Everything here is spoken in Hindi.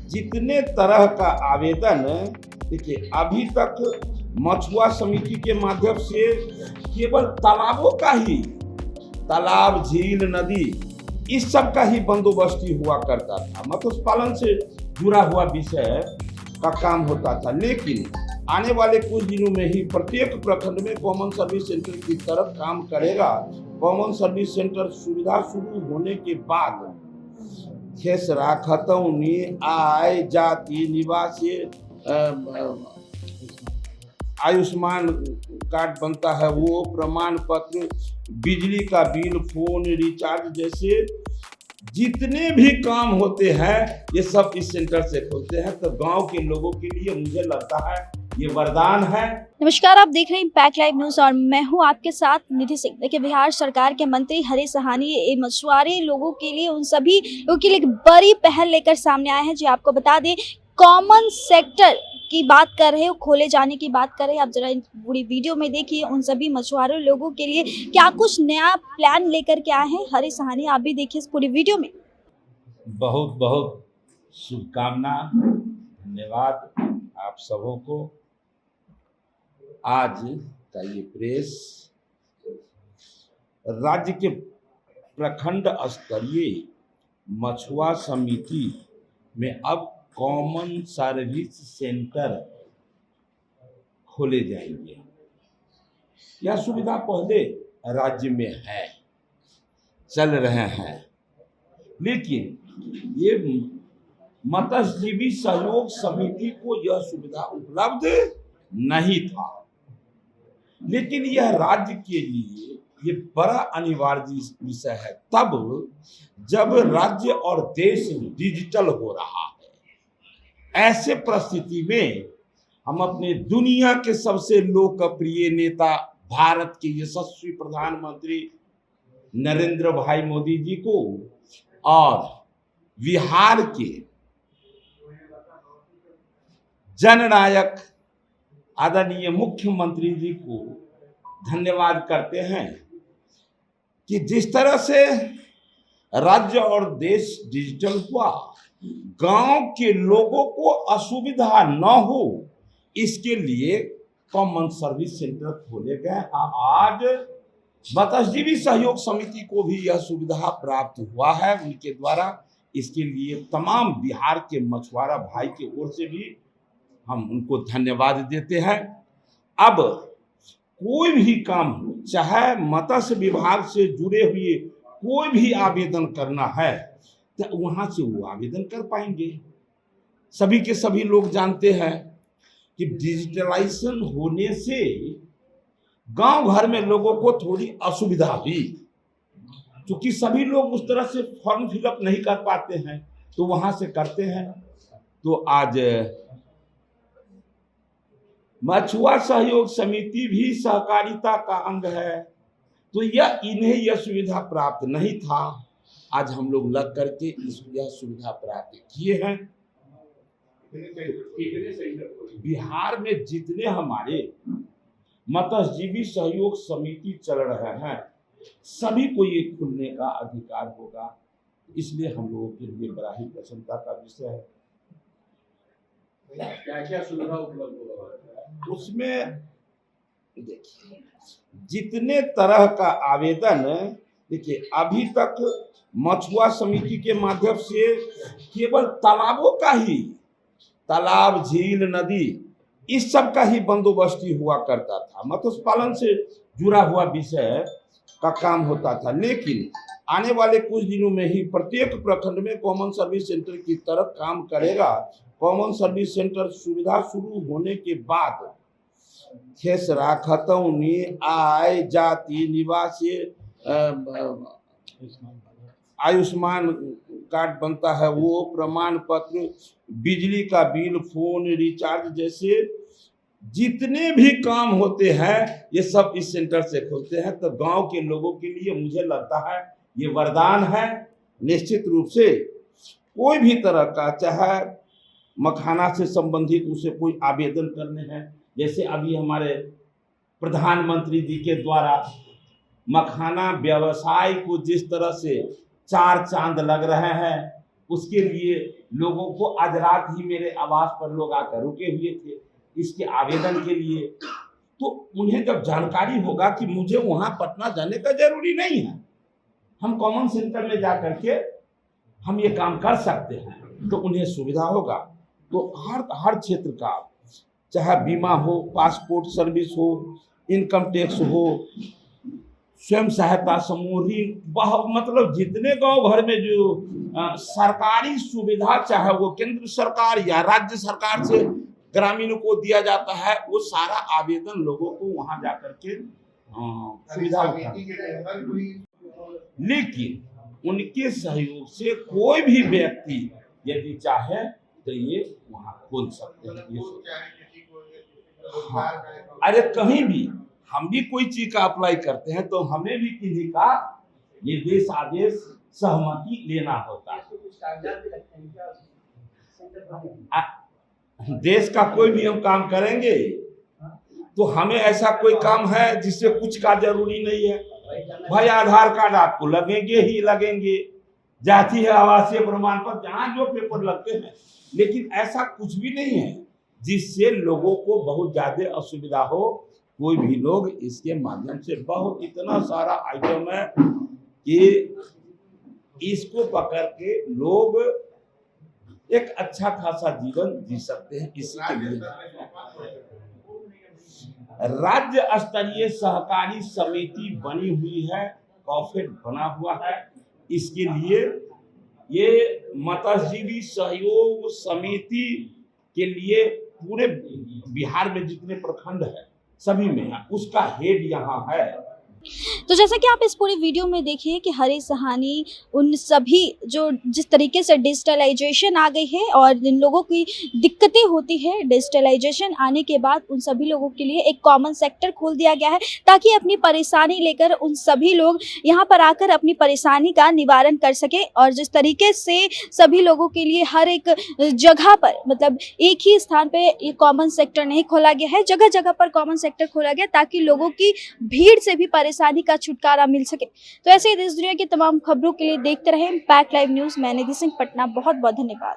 जितने तरह का आवेदन, देखिए अभी तक मछुआ समिति के माध्यम से केवल तालाबों का ही, तालाब, झील, नदी, इस सब का ही बंदोबस्ती हुआ करता था, मत्स्य पालन से जुड़ा हुआ विषय का काम होता था। लेकिन आने वाले कुछ दिनों में ही प्रत्येक प्रखंड में कॉमन सर्विस सेंटर की तरफ काम करेगा। कॉमन सर्विस सेंटर सुविधा शुरू होने के बाद खेसरा, खतौनी, आय, जाति, निवासी, आयुष्मान कार्ड बनता है, वो प्रमाण पत्र, बिजली का बिल, फोन रिचार्ज जैसे जितने भी काम होते हैं ये सब इस सेंटर से होते हैं। तो गांव के लोगों के लिए मुझे लगता है ये वरदान है। नमस्कार, आप देख रहे हैं इम्पैक्ट लाइव न्यूज और मैं हूं आपके साथ निधि सिंह। देखिए, बिहार सरकार के मंत्री हरीश सहानी मछुआरे लोगों के लिए, उन सभी लोगों के लिए एक बड़ी पहल लेकर सामने आए हैं। जी आपको बता दें, कॉमन सेक्टर की बात कर रहे हो, खोले जाने की बात कर रहे हैं। आप जरा पूरी वीडियो में देखिए, उन सभी मछुआरे लोगों के लिए क्या कुछ नया प्लान लेकर के आए हैं हरीश सहानी। आप भी देखिए इस पूरी वीडियो में। बहुत बहुत शुभकामना, धन्यवाद आप सबों को। आज का ये प्रेस राज्य के प्रखंड स्तरीय मछुआ समिति में अब कॉमन सर्विस सेंटर खोले जाएंगे। यह सुविधा पहले राज्य में है, चल रहे हैं, लेकिन ये मत्स्यजीवी सहयोग समिति को यह सुविधा उपलब्ध नहीं था। लेकिन यह राज्य के लिए ये बड़ा अनिवार्य विषय है तब जब राज्य और देश डिजिटल हो रहा है। ऐसे परिस्थिति में हम अपने दुनिया के सबसे लोकप्रिय नेता, भारत के यशस्वी प्रधानमंत्री नरेंद्र भाई मोदी जी को और बिहार के जननायक आदरणीय मुख्यमंत्री जी को धन्यवाद करते हैं कि जिस तरह से राज्य और देश डिजिटल हुआ, गांव के लोगों को असुविधा न हो इसके लिए कॉमन सर्विस सेंटर खोले गए। आज मत्स्यजीवी सहयोग समिति को भी यह सुविधा प्राप्त हुआ है उनके द्वारा। इसके लिए तमाम बिहार के मछुआरा भाई की ओर से भी हम उनको धन्यवाद देते हैं। अब कोई भी काम हो, चाहे मत्स्य विभाग से जुड़े हुए कोई भी आवेदन करना है तो वहां से वो आवेदन कर पाएंगे। सभी के सभी लोग जानते हैं कि डिजिटलाइजेशन होने से गांव घर में लोगों को थोड़ी असुविधा हुई, क्योंकि सभी लोग उस तरह से फॉर्म फिलअप नहीं कर पाते हैं, तो वहां से करते हैं। तो आज मछुआ सहयोग समिति भी सहकारिता का अंग है, तो इन्हें यह सुविधा प्राप्त नहीं था। आज हम लोग लग करके यह सुविधा प्राप्त किए हैं। बिहार में जितने हमारे मत्स्यजीवी सहयोग समिति चल रहे हैं सभी को ये खुलने का अधिकार होगा, इसलिए हम लोगों के लिए बड़ा ही प्रसन्नता का विषय है। क्या क्या सुविधा उपलब्ध होगा उसमें? देखिए, जितने तरह का आवेदन, देखिए अभी तक मछुआ समिति के माध्यम से केवल तालाबों का ही, तालाब, झील, नदी, इस सब का ही बंदोबस्ती हुआ करता था, मत्स्य पालन से जुड़ा हुआ विषय का काम होता था। लेकिन आने वाले कुछ दिनों में ही प्रत्येक प्रखंड में कॉमन सर्विस सेंटर की तरफ काम करेगा। कॉमन सर्विस सेंटर सुविधा शुरू होने के बाद खेसरा, खतौनी, आय, जाति, निवासी, आयुष्मान कार्ड बनता है, वो प्रमाण पत्र, बिजली का बिल, फोन रिचार्ज जैसे जितने भी काम होते हैं ये सब इस सेंटर से होते हैं। तो गांव के लोगों के लिए मुझे लगता है ये वरदान है। निश्चित रूप से कोई भी तरह का, चाहे मखाना से संबंधित उसे कोई आवेदन करने हैं, जैसे अभी हमारे प्रधानमंत्री जी के द्वारा मखाना व्यवसाय को जिस तरह से चार चांद लग रहे हैं, उसके लिए लोगों को आज रात ही मेरे आवास पर लोग आकर रुके हुए थे इसके आवेदन के लिए। तो उन्हें जब जानकारी होगा कि मुझे वहां पटना जाने का जरूरी नहीं है, हम कॉमन सेंटर में जा करके हम ये काम कर सकते हैं, तो उन्हें सुविधा होगा। तो हर क्षेत्र का, चाहे बीमा हो, पासपोर्ट सर्विस हो, इनकम टैक्स हो, स्वयं सहायता समूह, ऋण, मतलब जितने गांव भर में जो सरकारी सुविधा, चाहे वो केंद्र सरकार या राज्य सरकार से ग्रामीणों को दिया जाता है, वो सारा आवेदन लोगों को वहां जाकर के सुविधा होता है। लेकिन उनके सहयोग से कोई भी व्यक्ति यदि चाहे तो ये वहां खोल सकते हैं। हाँ, अरे कहीं भी हम भी कोई चीज का अप्लाई करते हैं तो हमें भी किसी का निर्देश आदेश सहमति लेना होता है। देश का कोई भी हम काम करेंगे तो हमें ऐसा कोई काम है जिससे कुछ का जरूरी नहीं है। भाई आधार कार्ड आपको लगेंगे ही लगेंगे, जाति है, आवासीय प्रमाण पत्र, जहाँ जो पेपर लगते हैं, लेकिन ऐसा कुछ भी नहीं है जिससे लोगों को बहुत ज्यादा असुविधा हो। कोई भी लोग इसके माध्यम से बहुत इतना सारा आइटम है कि इसको पकड़ के लोग एक अच्छा खासा जीवन जी सकते हैं। इसके लिए राज्य स्तरीय सहकारी समिति बनी हुई है, कॉफेड बना हुआ है। इसके लिए ये मत्स्यजीवी सहयोग समिति के लिए पूरे बिहार में जितने प्रखंड है सभी में उसका हेड यहाँ है। तो जैसा कि आप इस पूरी वीडियो में देखिए कि हरीश सहानी उन सभी जो जिस तरीके से डिजिटलाइजेशन आ गई है और जिन लोगों की दिक्कतें होती है, डिजिटलाइजेशन आने के बाद उन सभी लोगों के लिए एक कॉमन सेक्टर खोल दिया गया है ताकि अपनी परेशानी लेकर उन सभी लोग यहाँ पर आकर अपनी परेशानी का निवारण कर सके। और जिस तरीके से सभी लोगों के लिए हर एक जगह पर, मतलब एक ही स्थान पे ये कॉमन सेक्टर नहीं खोला गया है, जगह जगह पर कॉमन सेक्टर खोला गया ताकि लोगों की भीड़ से भी परेशानी का छुटकारा मिल सके। तो ऐसे ही देश दुनिया की तमाम खबरों के लिए देखते रहें इम्पैक्ट लाइव न्यूज। मैं निधि सिंह, पटना। बहुत बहुत धन्यवाद।